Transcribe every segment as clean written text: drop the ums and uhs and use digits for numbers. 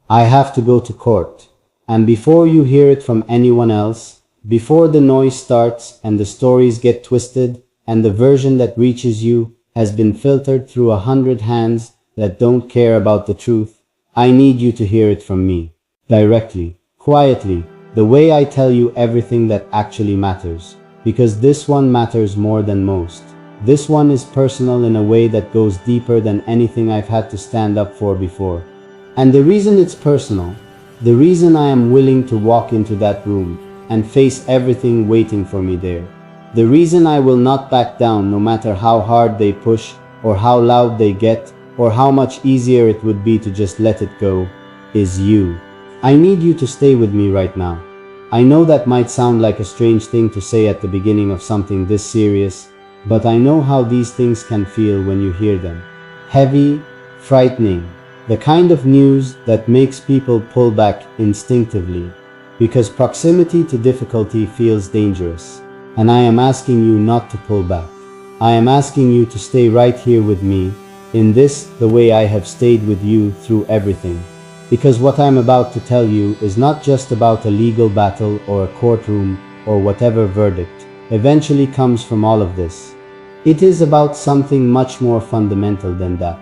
I have to go to court. And before you hear it from anyone else, before the noise starts and the stories get twisted, and the version that reaches you has been filtered through 100 hands that don't care about the truth, I need you to hear it from me. Directly, quietly, the way I tell you everything that actually matters. Because this one matters more than most. This one is personal in a way that goes deeper than anything I've had to stand up for before. And the reason it's personal, the reason I am willing to walk into that room and face everything waiting for me there, the reason I will not back down no matter how hard they push or how loud they get or how much easier it would be to just let it go, is you. I need you to stay with me right now. I know that might sound like a strange thing to say at the beginning of something this serious, but I know how these things can feel when you hear them. Heavy, frightening, the kind of news that makes people pull back instinctively, because proximity to difficulty feels dangerous. And I am asking you not to pull back. I am asking you to stay right here with me, in this, the way I have stayed with you through everything. Because what I'm about to tell you is not just about a legal battle or a courtroom or whatever verdict eventually comes from all of this. It is about something much more fundamental than that.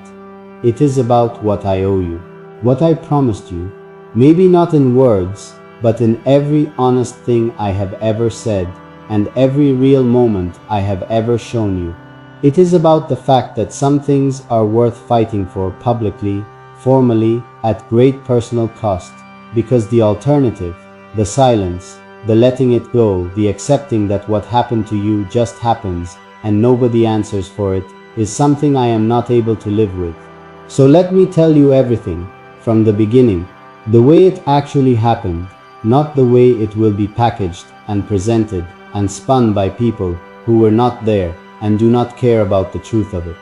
It is about what I owe you, what I promised you, maybe not in words, but in every honest thing I have ever said and every real moment I have ever shown you. It is about the fact that some things are worth fighting for publicly, formally, at great personal cost, because the alternative, the silence, the letting it go, the accepting that what happened to you just happens and nobody answers for it, is something I am not able to live with. So let me tell you everything, from the beginning, the way it actually happened, not the way it will be packaged and presented and spun by people who were not there and do not care about the truth of it.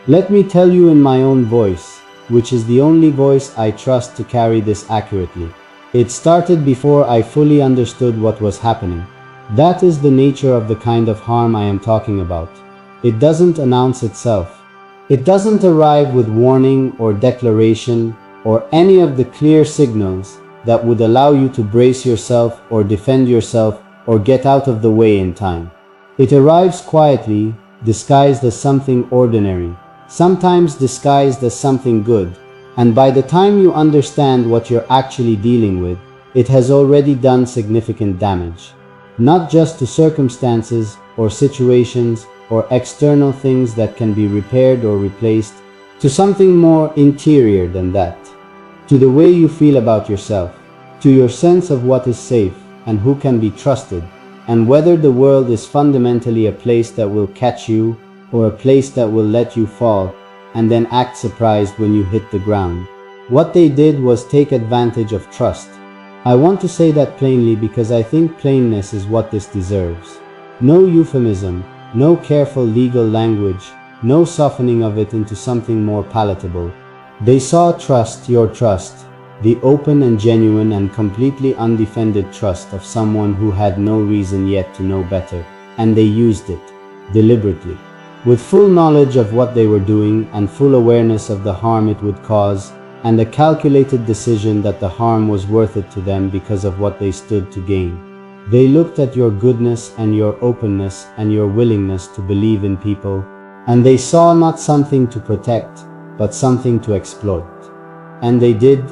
Let me tell you in my own voice, which is the only voice I trust to carry this accurately. It started before I fully understood what was happening. That is the nature of the kind of harm I am talking about. It doesn't announce itself. It doesn't arrive with warning or declaration or any of the clear signals that would allow you to brace yourself or defend yourself or get out of the way in time. It arrives quietly, disguised as something ordinary, sometimes disguised as something good, and by the time you understand what you're actually dealing with, it has already done significant damage. Not just to circumstances or situations or external things that can be repaired or replaced, to something more interior than that. To the way you feel about yourself, to your sense of what is safe and who can be trusted, and whether the world is fundamentally a place that will catch you or a place that will let you fall and then act surprised when you hit the ground. What they did was take advantage of trust. I want to say that plainly because I think plainness is what this deserves. No euphemism, no careful legal language, no softening of it into something more palatable. They saw trust, your trust, the open and genuine and completely undefended trust of someone who had no reason yet to know better, and they used it, deliberately, with full knowledge of what they were doing and full awareness of the harm it would cause, and a calculated decision that the harm was worth it to them because of what they stood to gain. They looked at your goodness and your openness and your willingness to believe in people, and they saw not something to protect, but something to exploit. And they did,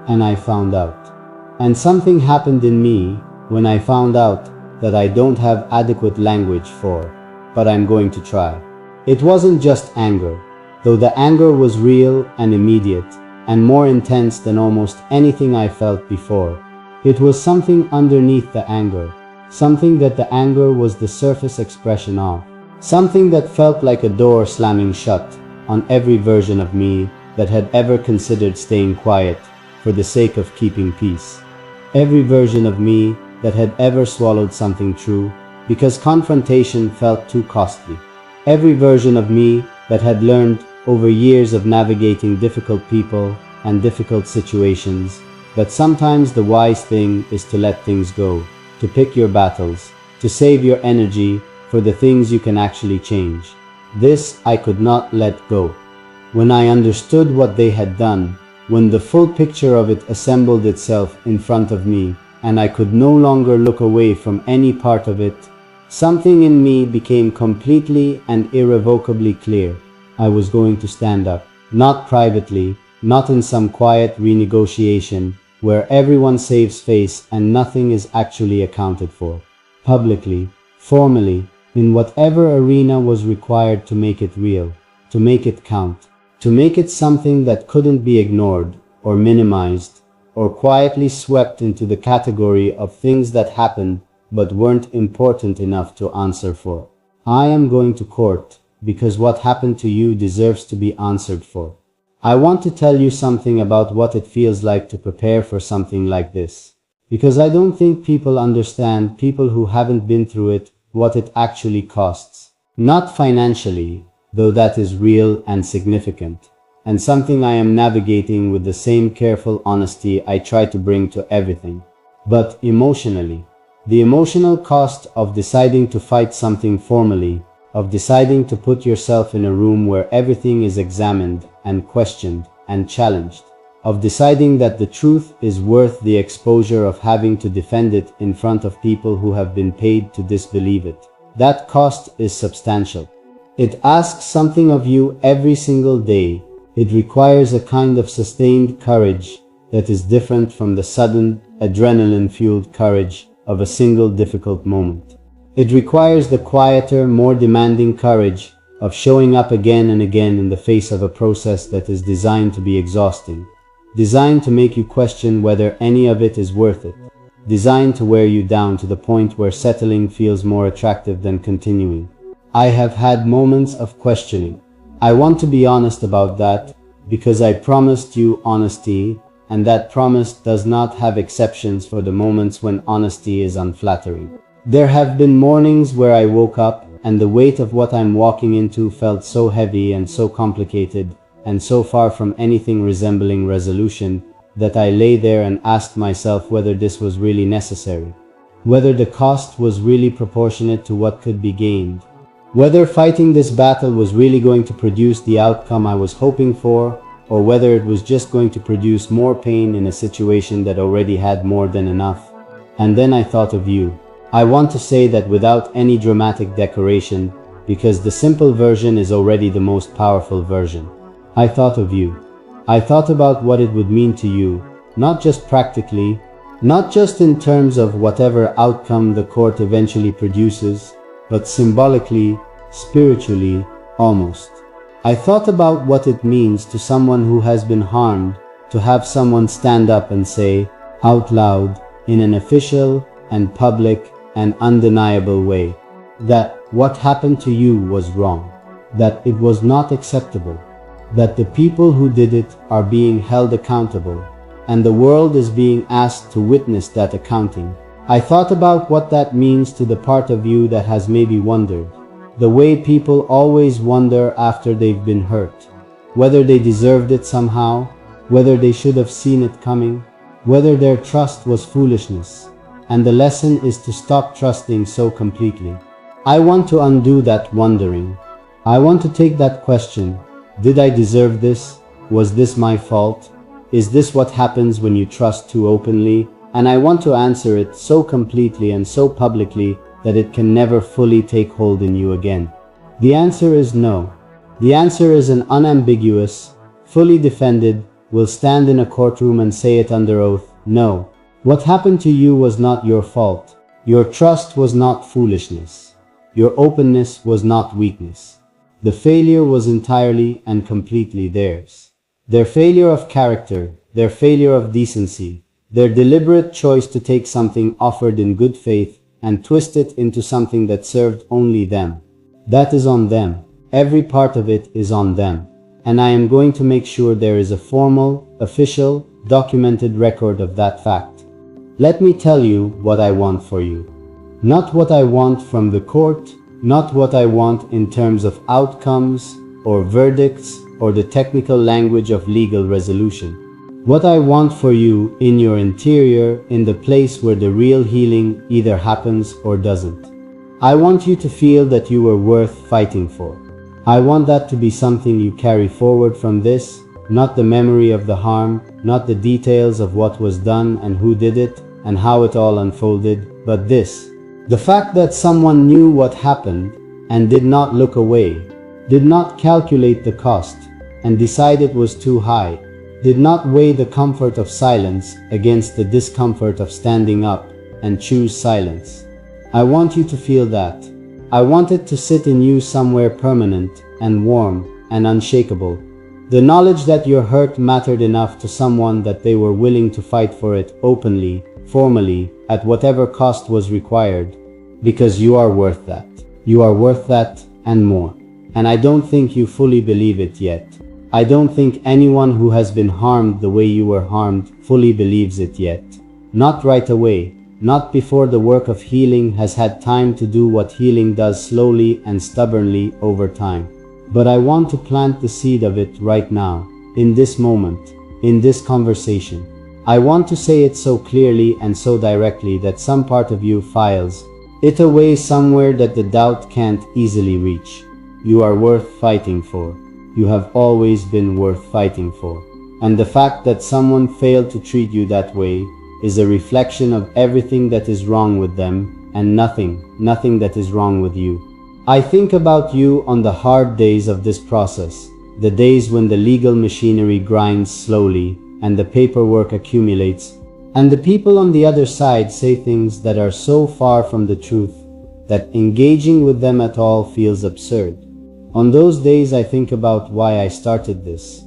and I found out. And something happened in me when I found out that I don't have adequate language for, but I'm going to try. It wasn't just anger, though the anger was real and immediate, and more intense than almost anything I felt before. It was something underneath the anger, something that the anger was the surface expression of, something that felt like a door slamming shut on every version of me that had ever considered staying quiet for the sake of keeping peace. Every version of me that had ever swallowed something true because confrontation felt too costly. Every version of me that had learned over years of navigating difficult people and difficult situations that sometimes the wise thing is to let things go, to pick your battles, to save your energy for the things you can actually change. This I could not let go. When I understood what they had done, when the full picture of it assembled itself in front of me, and I could no longer look away from any part of it, something in me became completely and irrevocably clear. I was going to stand up, not privately, not in some quiet renegotiation where everyone saves face and nothing is actually accounted for. Publicly, formally, in whatever arena was required to make it real, to make it count, to make it something that couldn't be ignored or minimized or quietly swept into the category of things that happened but weren't important enough to answer for. I am going to court because what happened to you deserves to be answered for. I want to tell you something about what it feels like to prepare for something like this, because I don't think people understand, people who haven't been through it, what it actually costs. Not financially, though that is real and significant, and something I am navigating with the same careful honesty I try to bring to everything, but emotionally. The emotional cost of deciding to fight something formally, of deciding to put yourself in a room where everything is examined and questioned and challenged, of deciding that the truth is worth the exposure of having to defend it in front of people who have been paid to disbelieve it. That cost is substantial. It asks something of you every single day. It requires a kind of sustained courage that is different from the sudden, adrenaline-fueled courage of a single difficult moment. It requires the quieter, more demanding courage of showing up again and again in the face of a process that is designed to be exhausting, designed to make you question whether any of it is worth it, designed to wear you down to the point where settling feels more attractive than continuing. I have had moments of questioning. I want to be honest about that because I promised you honesty, and that promise does not have exceptions for the moments when honesty is unflattering. There have been mornings where I woke up and the weight of what I'm walking into felt so heavy and so complicated and so far from anything resembling resolution that I lay there and asked myself whether this was really necessary, whether the cost was really proportionate to what could be gained, whether fighting this battle was really going to produce the outcome I was hoping for, or whether it was just going to produce more pain in a situation that already had more than enough. And then I thought of you. I want to say that without any dramatic decoration, because the simple version is already the most powerful version. I thought of you. I thought about what it would mean to you, not just practically, not just in terms of whatever outcome the court eventually produces, but symbolically, spiritually, almost. I thought about what it means to someone who has been harmed to have someone stand up and say, out loud, in an official and public and undeniable way, that what happened to you was wrong, that it was not acceptable, that the people who did it are being held accountable, and the world is being asked to witness that accounting. I thought about what that means to the part of you that has maybe wondered, the way people always wonder after they've been hurt, whether they deserved it somehow, whether they should have seen it coming, whether their trust was foolishness. And the lesson is to stop trusting so completely. I want to undo that wondering. I want to take that question. Did I deserve this? Was this my fault? Is this what happens when you trust too openly? And I want to answer it so completely and so publicly that it can never fully take hold in you again. The answer is no. The answer is an unambiguous, fully defended, will stand in a courtroom and say it under oath, no. What happened to you was not your fault. Your trust was not foolishness. Your openness was not weakness. The failure was entirely and completely theirs. Their failure of character, their failure of decency, their deliberate choice to take something offered in good faith and twist it into something that served only them. That is on them. Every part of it is on them. And I am going to make sure there is a formal, official, documented record of that fact. Let me tell you what I want for you. Not what I want from the court, not what I want in terms of outcomes or verdicts or the technical language of legal resolution. What I want for you in your interior, in the place where the real healing either happens or doesn't. I want you to feel that you were worth fighting for. I want that to be something you carry forward from this, Not the memory of the harm, not the details of what was done and who did it and how it all unfolded, but this. The fact that someone knew what happened and did not look away, did not calculate the cost and decide it was too high, did not weigh the comfort of silence against the discomfort of standing up and choose silence. I want you to feel that. I want it to sit in you somewhere permanent and warm and unshakable. The knowledge that your hurt mattered enough to someone that they were willing to fight for it openly, formally, at whatever cost was required. Because you are worth that. You are worth that and more. And I don't think you fully believe it yet. I don't think anyone who has been harmed the way you were harmed fully believes it yet. Not right away, not before the work of healing has had time to do what healing does slowly and stubbornly over time. But I want to plant the seed of it right now, in this moment, in this conversation. I want to say it so clearly and so directly that some part of you files it away somewhere that the doubt can't easily reach. You are worth fighting for. You have always been worth fighting for. And the fact that someone failed to treat you that way is a reflection of everything that is wrong with them and nothing that is wrong with you. I think about you on the hard days of this process, the days when the legal machinery grinds slowly and the paperwork accumulates, and the people on the other side say things that are so far from the truth that engaging with them at all feels absurd. On those days I think about why I started this.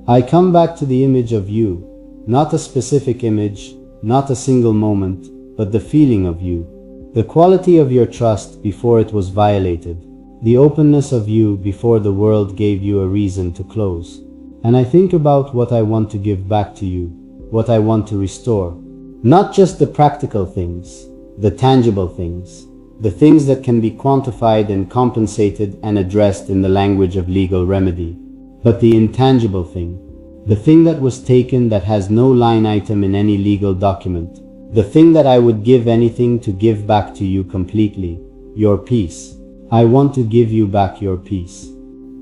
I come back to the image of you, not a specific image, not a single moment, but the feeling of you. The quality of your trust before it was violated. The openness of you before the world gave you a reason to close. And I think about what I want to give back to you, what I want to restore. Not just the practical things, the tangible things, the things that can be quantified and compensated and addressed in the language of legal remedy, but the intangible thing, the thing that was taken that has no line item in any legal document, the thing that I would give anything to give back to you completely, your peace. I want to give you back your peace.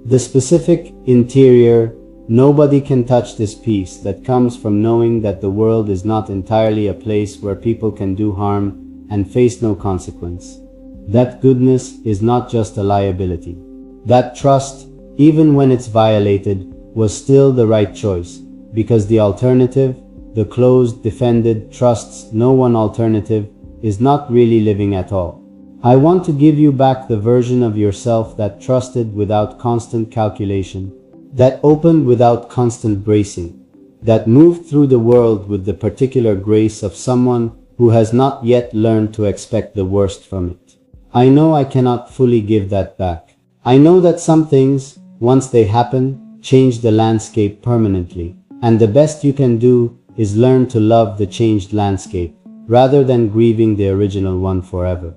The specific, interior, nobody can touch this peace that comes from knowing that the world is not entirely a place where people can do harm and face no consequence. That goodness is not just a liability. That trust, even when it's violated, was still the right choice, because the alternative, the closed, defended, trusts no one alternative, is not really living at all. I want to give you back the version of yourself that trusted without constant calculation, that opened without constant bracing, that moved through the world with the particular grace of someone who has not yet learned to expect the worst from it. I know I cannot fully give that back. I know that some things, once they happen, change the landscape permanently, and the best you can do is learn to love the changed landscape, rather than grieving the original one forever.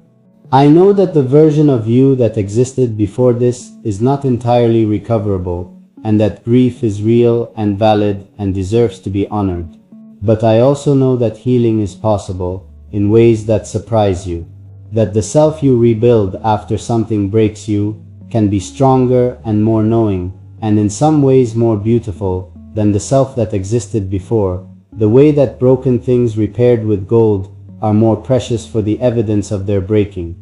I know that the version of you that existed before this is not entirely recoverable, and that grief is real and valid and deserves to be honored. But I also know that healing is possible in ways that surprise you, that the self you rebuild after something breaks you can be stronger and more knowing, and in some ways more beautiful than the self that existed before. The way that broken things repaired with gold are more precious for the evidence of their breaking.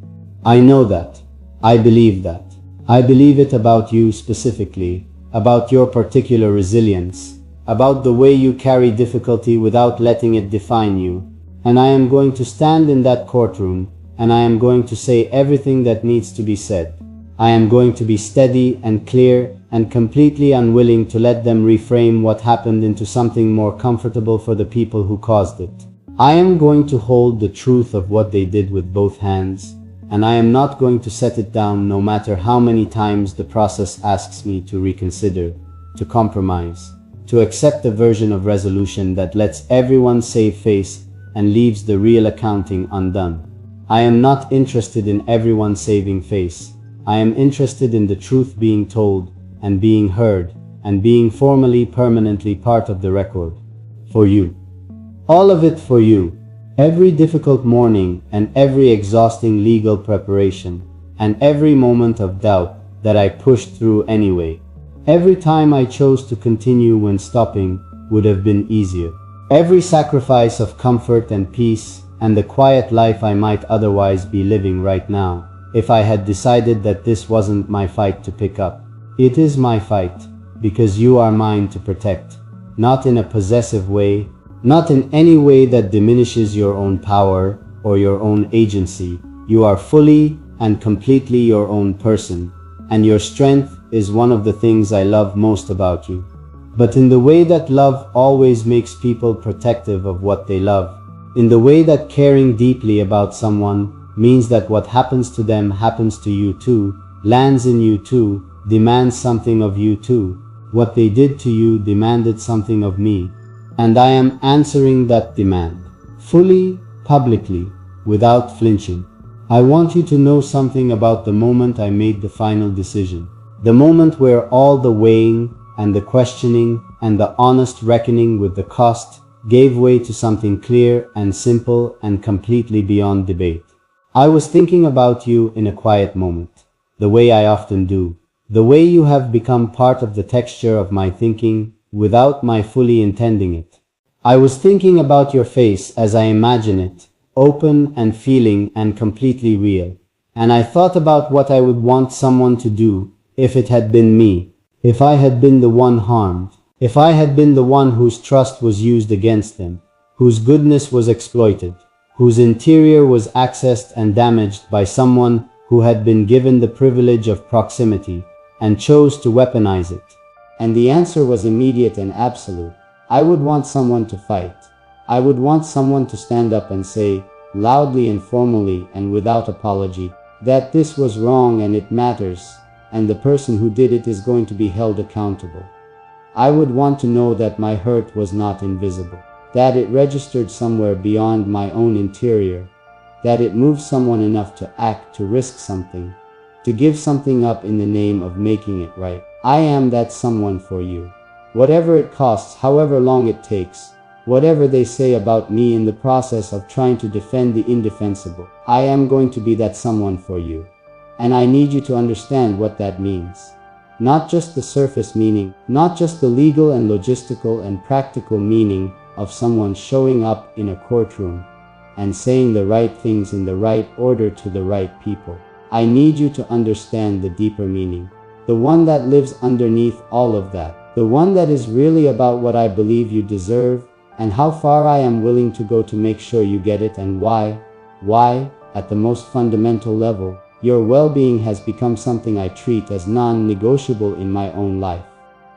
I know that. I believe that. I believe it about you specifically, about your particular resilience, about the way you carry difficulty without letting it define you. And I am going to stand in that courtroom, and I am going to say everything that needs to be said. I am going to be steady and clear and completely unwilling to let them reframe what happened into something more comfortable for the people who caused it. I am going to hold the truth of what they did with both hands, and I am not going to set it down no matter how many times the process asks me to reconsider, to compromise, to accept a version of resolution that lets everyone save face and leaves the real accounting undone. I am not interested in everyone saving face. I am interested in the truth being told and being heard and being formally, permanently part of the record. For you. All of it for you. Every difficult morning and every exhausting legal preparation and every moment of doubt that I pushed through anyway. Every time I chose to continue when stopping would have been easier. Every sacrifice of comfort and peace and the quiet life I might otherwise be living right now, if I had decided that this wasn't my fight to pick up. It is my fight, because you are mine to protect, not in a possessive way, not in any way that diminishes your own power or your own agency. You are fully and completely your own person, and your strength is one of the things I love most about you. But in the way that love always makes people protective of what they love, in the way that caring deeply about someone means that what happens to them happens to you too, lands in you too, demands something of you too. What they did to you demanded something of me, and I am answering that demand, fully, publicly, without flinching. I want you to know something about the moment I made the final decision. The moment where all the weighing and the questioning and the honest reckoning with the cost gave way to something clear and simple and completely beyond debate. I was thinking about you in a quiet moment, the way I often do, the way you have become part of the texture of my thinking without my fully intending it. I was thinking about your face as I imagine it, open and feeling and completely real. And I thought about what I would want someone to do if it had been me, if I had been the one harmed, if I had been the one whose trust was used against them, whose goodness was exploited, whose interior was accessed and damaged by someone who had been given the privilege of proximity and chose to weaponize it. And the answer was immediate and absolute. I would want someone to fight. I would want someone to stand up and say, loudly and formally and without apology, that this was wrong and it matters, and the person who did it is going to be held accountable. I would want to know that my hurt was not invisible, that it registered somewhere beyond my own interior, that it moved someone enough to act, to risk something, to give something up in the name of making it right. I am that someone for you. Whatever it costs, however long it takes, whatever they say about me in the process of trying to defend the indefensible, I am going to be that someone for you. And I need you to understand what that means. Not just the surface meaning, not just the legal and logistical and practical meaning of someone showing up in a courtroom and saying the right things in the right order to the right people. I need you to understand the deeper meaning, the one that lives underneath all of that, the one that is really about what I believe you deserve and how far I am willing to go to make sure you get it, and why, at the most fundamental level, your well-being has become something I treat as non-negotiable in my own life.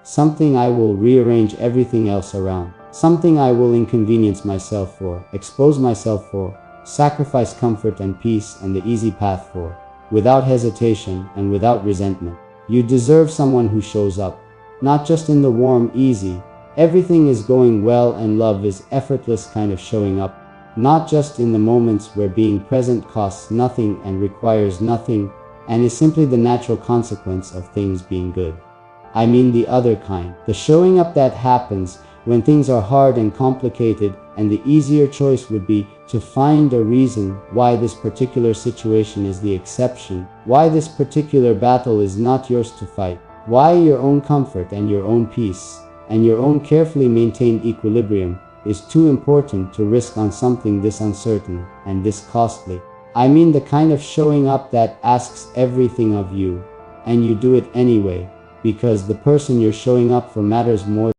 Something I will rearrange everything else around. Something I will inconvenience myself for, expose myself for, sacrifice comfort and peace and the easy path for, without hesitation and without resentment. You deserve someone who shows up, not just in the warm, easy, everything is going well and love is effortless kind of showing up, not just in the moments where being present costs nothing and requires nothing and is simply the natural consequence of things being good. I mean the other kind, the showing up that happens when things are hard and complicated, and the easier choice would be to find a reason why this particular situation is the exception, why this particular battle is not yours to fight, why your own comfort and your own peace and your own carefully maintained equilibrium is too important to risk on something this uncertain and this costly. I mean the kind of showing up that asks everything of you, and you do it anyway, because the person you're showing up for matters more